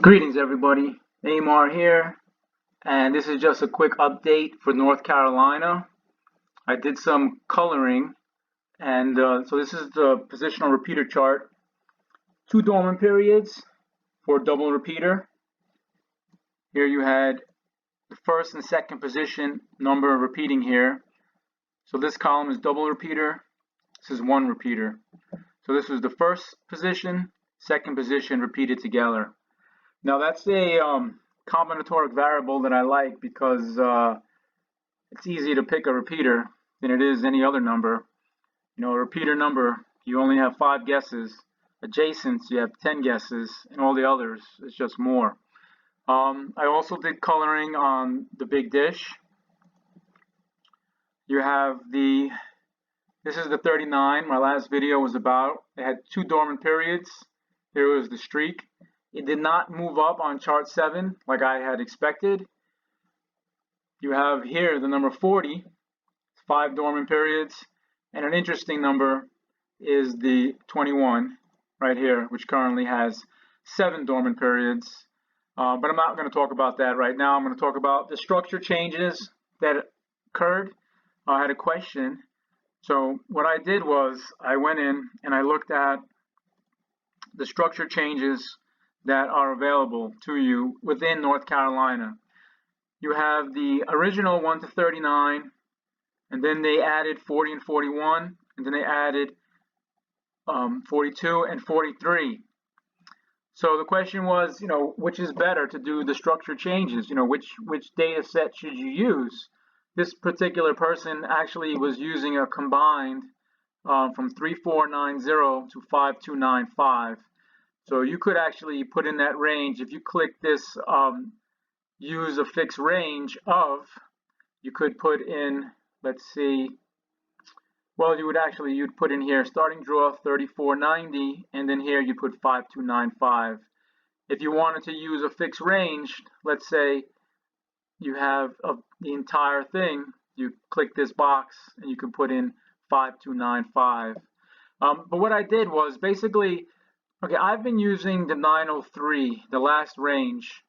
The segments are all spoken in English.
Greetings everybody, Amar here, and this is just a quick update for North Carolina. I did some coloring, and so this is the positional repeater chart. 2 dormant periods for double repeater. Here you had the first and second position number repeating here. So this column is double repeater, this is 1 repeater. So this was the first position, second position repeated together. Now that's a combinatoric variable that I like because it's easy to pick a repeater than it is any other number. You know, a repeater number, you only have 5 guesses. Adjacents, you have 10 guesses, and all the others, it's just more. I also did coloring on the big dish. You have this is the 39, my last video was about. It had 2 dormant periods. Here was the streak. It did not move up on chart 7 like I had expected. You have here the number 40, 5 dormant periods, and an interesting number is the 21 right here, which currently has 7 dormant periods. But I'm not going to talk about that right now. I'm going to talk about the structure changes that occurred. I had a question. So what I did was I went in and I looked at the structure changes that are available to you within North Carolina. You have the original 1 to 39, and then they added 40 and 41, and then they added 42 and 43. So the question was, you know, which is better to do the structure changes? You know, which data set should you use? This particular person actually was using a combined from 3490 to 5295. So you could actually put in that range. If you click this use a fixed range of, you could put in, let's see, well, you'd put in here starting draw 3490, and then here you put 5295. If you wanted to use a fixed range, let's say you have the entire thing, you click this box and you can put in 5295. But what I did was basically, okay, I've been using the 903, the last range,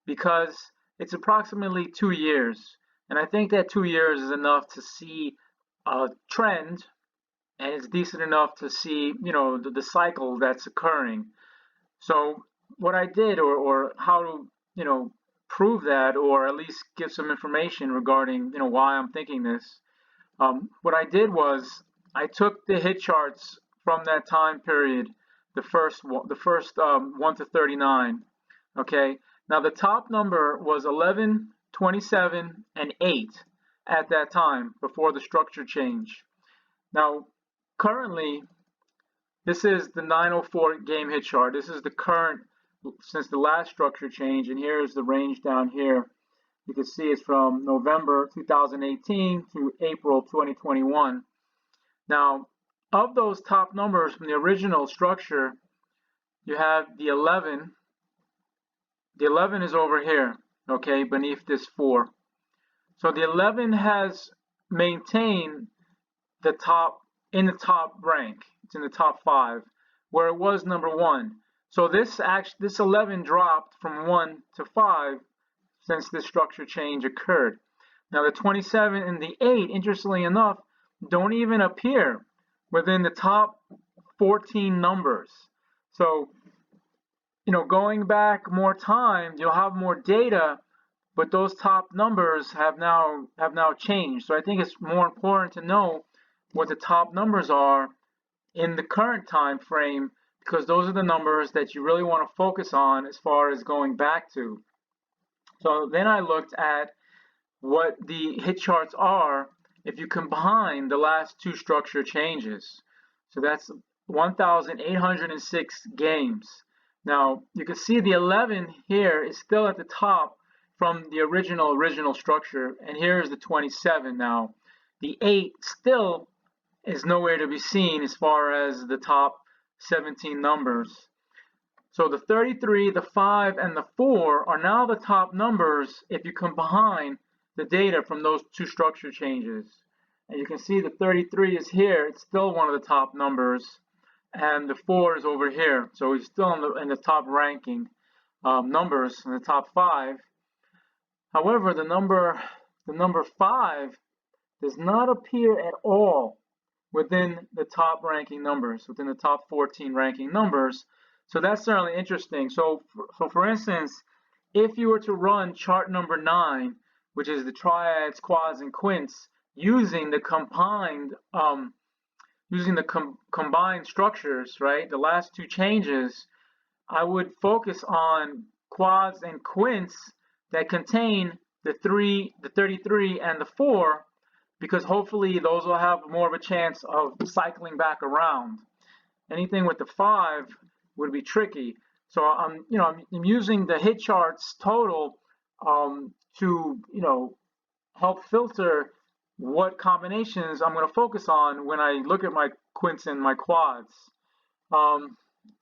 because it's approximately 2 years. And I think that 2 years is enough to see a trend, and it's decent enough to see, you know, the cycle that's occurring. So what I did, or how to, you know, prove that, or at least give some information regarding, you know, why I'm thinking this. What I did was I took the hit charts from that time period, the first 1 to 39. Okay, now the top number was 11, 27, and 8 at that time before the structure change. Now currently this is the 904 game hit chart. This is the current since the last structure change, and here's the range down here. You can see it's from November 2018 to April 2021. Now of those top numbers from the original structure, you have the 11. The 11 is over here, okay, beneath this 4. So the 11 has maintained the top, in the top rank. It's in the top 5, where it was number 1. So this 11 dropped from 1 to 5 since this structure change occurred. Now the 27 and the 8, interestingly enough, don't even appear within the top 14 numbers. So, you know, going back more time, you'll have more data, but those top numbers have now changed. So I think it's more important to know what the top numbers are in the current time frame, because those are the numbers that you really want to focus on as far as going back to. So then I looked at what the hit charts are if you combine the last 2 structure changes. So that's 1,806 games. Now you can see the 11 here is still at the top from the original structure, and here's the 27 now. The 8 still is nowhere to be seen as far as the top 17 numbers. So the 33, the 5, and the 4 are now the top numbers if you combine the data from those 2 structure changes. And you can see the 33 is here, it's still one of the top numbers, and the 4 is over here, so he's still in the top ranking. numbers in the top 5. However, the number 5 does not appear at all within the top ranking numbers, within the top 14 ranking numbers. So that's certainly interesting. So for instance, if you were to run chart number 9, which is the triads, quads, and quints, using the combined structures, right? The last two changes, I would focus on quads and quints that contain the 33, and the 4, because hopefully those will have more of a chance of cycling back around. Anything with the 5 would be tricky. So I'm using the hit charts total to help filter what combinations I'm going to focus on when I look at my quints and my quads.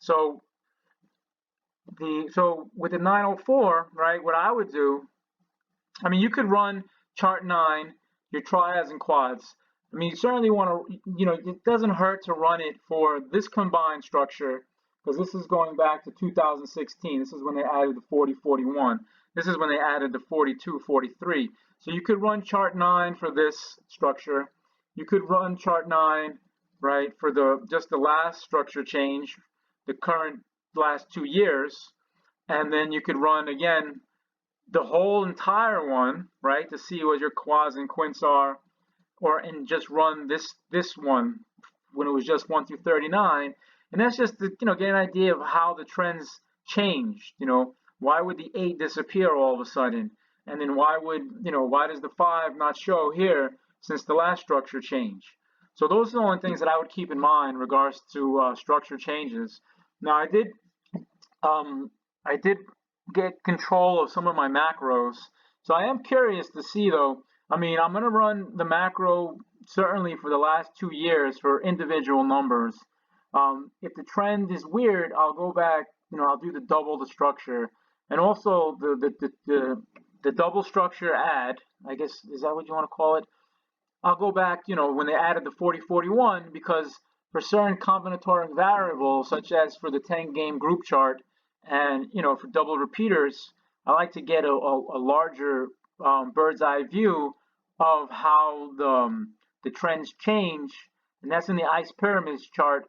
So with the 904, right, what I would do, I mean, you could run chart 9, your triads and quads. I mean, you certainly want to, it doesn't hurt to run it for this combined structure, because this is going back to 2016. This is when they added the 40-41. This is when they added the 42-43. So you could run chart 9 for this structure. You could run chart 9, right, for just the last structure change, the current last 2 years, and then you could run again the whole entire one, right, to see what your quads and quints are, and just run this one when it was just 1 through 39, and that's just to get an idea of how the trends changed. Why would the 8 disappear all of a sudden, and then why does the 5 not show here since the last structure change? So those are the only things that I would keep in mind in regards to structure changes. Now I did get control of some of my macros. So I am curious to see though. I mean, I'm going to run the macro certainly for the last 2 years for individual numbers. If the trend is weird, I'll go back, I'll do double the structure, and also the double structure add, I guess, is that what you want to call it? I'll go back, when they added the 40-41, because for certain combinatoric variables, such as for the 10-game group chart, and for double repeaters, I like to get a larger bird's eye view of how the trends change, and that's in the ice pyramids chart,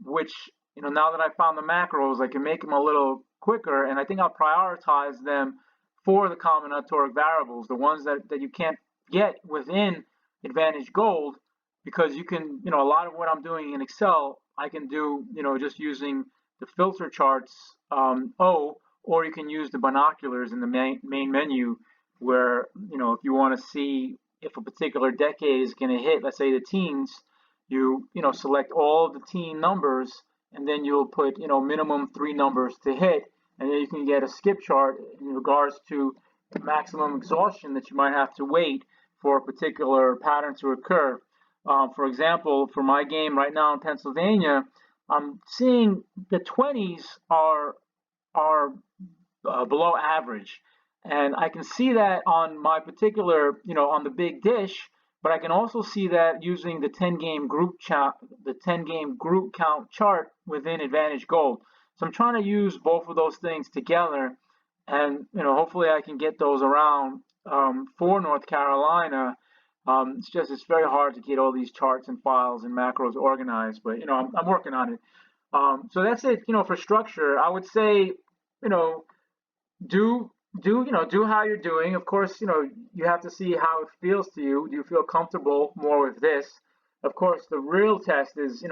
which now that I found the macros, I can make them a little quicker, and I think I'll prioritize them for the combinatoric variables, the ones that you can't get within Advantage Gold, because you can, a lot of what I'm doing in Excel, I can do, just using the filter charts, or you can use the binoculars in the main menu, where, if you want to see if a particular decade is going to hit, let's say the teens, you select all of the teen numbers, and then you'll put, minimum 3 numbers to hit, and then you can get a skip chart in regards to the maximum exhaustion that you might have to wait for a particular pattern to occur. For example, for my game right now in Pennsylvania, I'm seeing the 20s are below average, and I can see that on my particular, on the big dish, but I can also see that using the 10-game group count chart within Advantage Gold. So I'm trying to use both of those things together, and hopefully I can get those around for North Carolina. It's very hard to get all these charts and files and macros organized, but I'm working on it. So that's it. For structure, I would say, do how you're doing. Of course, you have to see how it feels to you. Do you feel comfortable more with this? Of course, the real test is,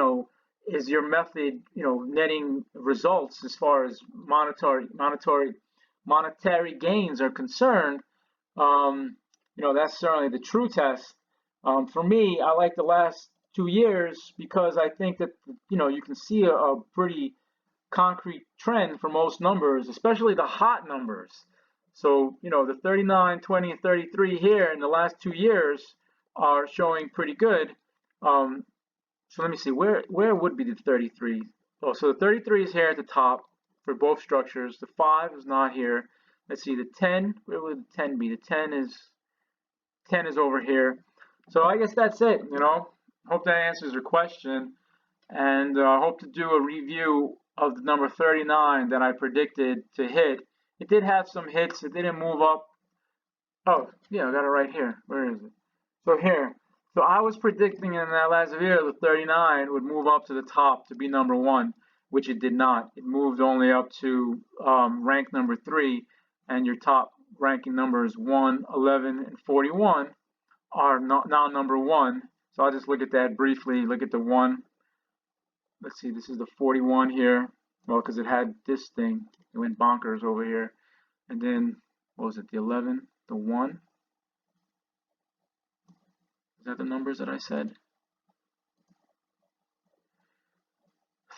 is your method, netting results as far as monetary gains are concerned. That's certainly the true test. For me, I like the last 2 years because I think that, you can see a pretty concrete trend for most numbers, especially the hot numbers. So, the 39, 20, and 33 here in the last 2 years are showing pretty good. So let me see, where would be the 33? Oh, so the 33 is here at the top for both structures. The 5 is not here. Let's see, the 10, where would the 10 be? The 10 is over here. So I guess that's it, Hope that answers your question. And I hope to do a review of the number 39 that I predicted to hit. It did have some hits. It didn't move up. Oh, yeah, I got it right here. Where is it? So here. So I was predicting in that last video the 39 would move up to the top to be number 1, which it did not. It moved only up to rank number 3, and your top ranking numbers 1, 11, and 41 are now number 1. So I'll just look at that briefly. Look at the 1. Let's see, this is the 41 here. Well, because it had this thing. It went bonkers over here. And then, what was it, the 11, the 1? Is that the numbers that I said?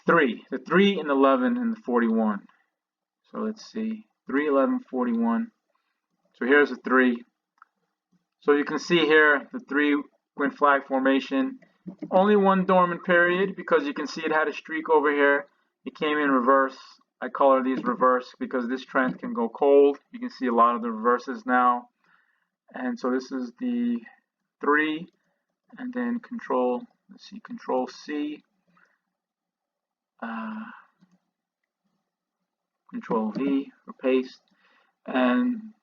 3. The 3 and 11 and the 41. So let's see. 3, 11, 41. So here's the 3. So you can see here the 3 went flag formation. Only one dormant period because you can see it had a streak over here. It came in reverse. I color these reverse because this trend can go cold. You can see a lot of the reverses now. And so this is the 3, and then control, let's see, control C, control V for paste, and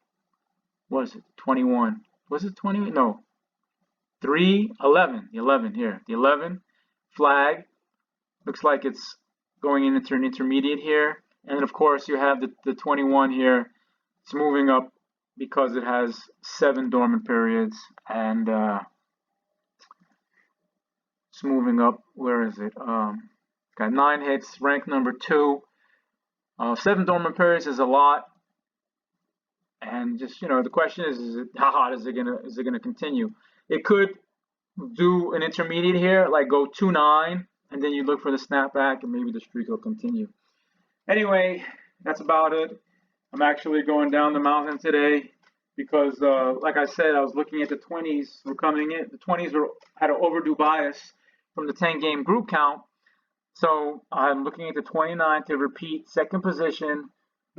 what is it, 21? Was it 20? No, 3, 11, the 11 here, the 11 flag, looks like it's going into an intermediate here, and then of course you have the 21 here. It's moving up because it has 7 dormant periods, and it's moving up. Where is it? Got 9 hits, rank number 2. 7 dormant periods is a lot, and just the question is it, how hot is it gonna continue? It could do an intermediate here, like go 2-9, and then you look for the snapback, and maybe the streak will continue. Anyway, that's about it. I'm actually going down the mountain today because, like I said, I was looking at the 20s were coming in. The 20s had an overdue bias from the 10-game group count. So I'm looking at the 29 to repeat second position,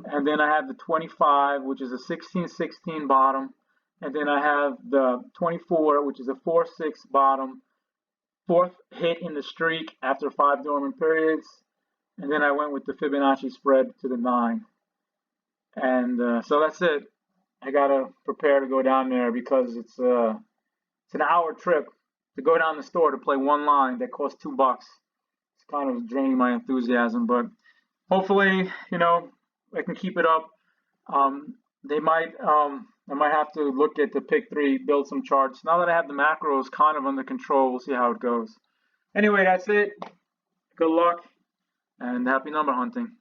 and then I have the 25, which is a 16-16 bottom, and then I have the 24, which is a 4-6 bottom, 4th hit in the streak after 5 dormant periods, and then I went with the Fibonacci spread to the 9. And so that's it. I gotta prepare to go down there because it's an hour trip to go down the store to play one line that costs $2. It's kind of draining my enthusiasm, but hopefully, I can keep it up. I might have to look at the pick 3, build some charts. Now that I have the macros kind of under control, we'll see how it goes. Anyway, that's it. Good luck and happy number hunting.